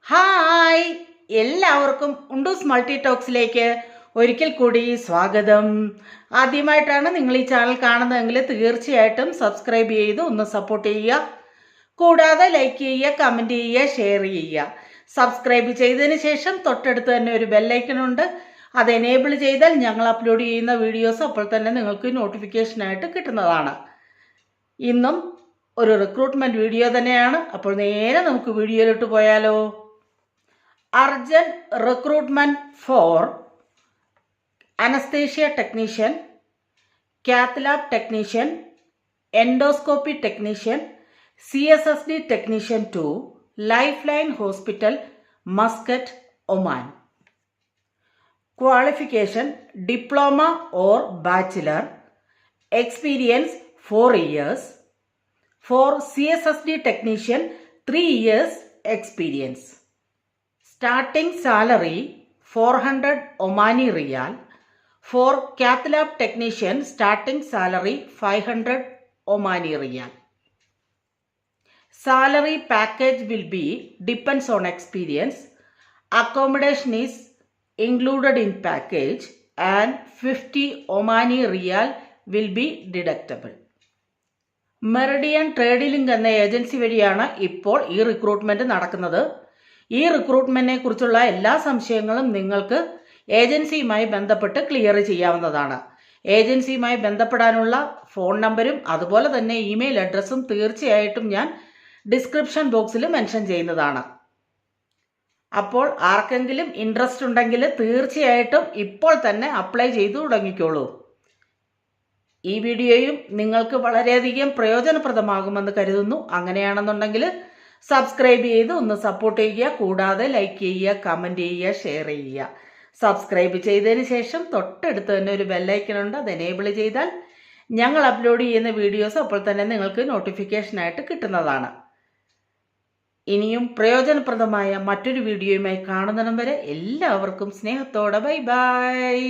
Hi, എല്ലാവർക്കും ഉണ്ടൂസ് multi ടോക്സിലേക്ക് ഒരിക്കൽ കൂടി സ്വാഗതം. ആദ്യമായിട്ടാണ് നിങ്ങൾ ഈ ചാനൽ കാണുന്നതെങ്കിൽ തീർച്ചയായിട്ടും സബ്സ്ക്രൈബ് ചെയ്ത് ഒന്ന് സപ്പോർട്ട് ചെയ്യുക. കൂടാതെ ലൈക്ക് ചെയ്യുക, കമൻറ്റ് ചെയ്യുക, ഷെയർ ചെയ്യുക. സബ്സ്ക്രൈബ് ചെയ്തതിന് ശേഷം തൊട്ടടുത്ത് തന്നെ ഒരു ബെല്ലൈക്കൺ ഉണ്ട്. അത് എനേബിൾ ചെയ്താൽ ഞങ്ങൾ അപ്ലോഡ് ചെയ്യുന്ന വീഡിയോസ് അപ്പോൾ തന്നെ നിങ്ങൾക്ക് നോട്ടിഫിക്കേഷനായിട്ട് കിട്ടുന്നതാണ്. ഇന്നും ഒരു റിക്രൂട്ട്മെൻറ്റ് വീഡിയോ തന്നെയാണ്. അപ്പോൾ നേരെ നമുക്ക് വീഡിയോയിലോട്ട് പോയാലോ. Urgent recruitment for anesthesia technician, cath lab technician, endoscopy technician, CSSD technician to Lifeline Hospital, Muscat, Oman. Qualification: diploma or bachelor. Experience 4 years. For CSSD technician 3 years experience. Starting salary 400 Omani Riyal. For cath lab technician, starting salary 500 Omani Riyal. Salary package will be depends on experience. Accommodation is included in package and 50 Omani Riyal will be deductible. Meridian trade link എന്ന agency വഴിയാണ് ഇപ്പോൾ ഈ recruitment നടക്കുന്നത്. ഈ റിക്രൂട്ട്മെന്റിനെ കുറിച്ചുള്ള എല്ലാ സംശയങ്ങളും നിങ്ങൾക്ക് ഏജൻസിയുമായി ബന്ധപ്പെട്ട് ക്ലിയർ ചെയ്യാവുന്നതാണ്. ഏജൻസിയുമായി ബന്ധപ്പെടാനുള്ള ഫോൺ നമ്പരും അതുപോലെ തന്നെ ഇമെയിൽ അഡ്രസ്സും തീർച്ചയായിട്ടും ഞാൻ ഡിസ്ക്രിപ്ഷൻ ബോക്സിൽ മെൻഷൻ ചെയ്യുന്നതാണ്. അപ്പോൾ ആർക്കെങ്കിലും ഇൻട്രസ്റ്റ് ഉണ്ടെങ്കിൽ തീർച്ചയായിട്ടും ഇപ്പോൾ തന്നെ അപ്ലൈ ചെയ്തു തുടങ്ങിക്കോളൂ. ഈ വീഡിയോയും നിങ്ങൾക്ക് വളരെയധികം പ്രയോജനപ്രദമാകുമെന്ന് കരുതുന്നു. അങ്ങനെയാണെന്നുണ്ടെങ്കിൽ സബ്സ്ക്രൈബ് ചെയ്ത് ഒന്ന് സപ്പോർട്ട് ചെയ്യുക. കൂടാതെ ലൈക്ക് ചെയ്യുക, കമൻറ്റ് ചെയ്യുക, ഷെയർ ചെയ്യുക. സബ്സ്ക്രൈബ് ചെയ്തതിന് ശേഷം തൊട്ടടുത്ത് തന്നെ ഒരു ബെല്ലൈക്കൺ ഉണ്ട്. അത് എനേബിൾ ചെയ്താൽ ഞങ്ങൾ അപ്ലോഡ് ചെയ്യുന്ന വീഡിയോസ് അപ്പോൾ തന്നെ നിങ്ങൾക്ക് നോട്ടിഫിക്കേഷനായിട്ട് കിട്ടുന്നതാണ്. ഇനിയും പ്രയോജനപ്രദമായ മറ്റൊരു വീഡിയോയുമായി കാണുന്നിടം വരെ എല്ലാവർക്കും സ്നേഹത്തോടെ ബൈ ബൈ.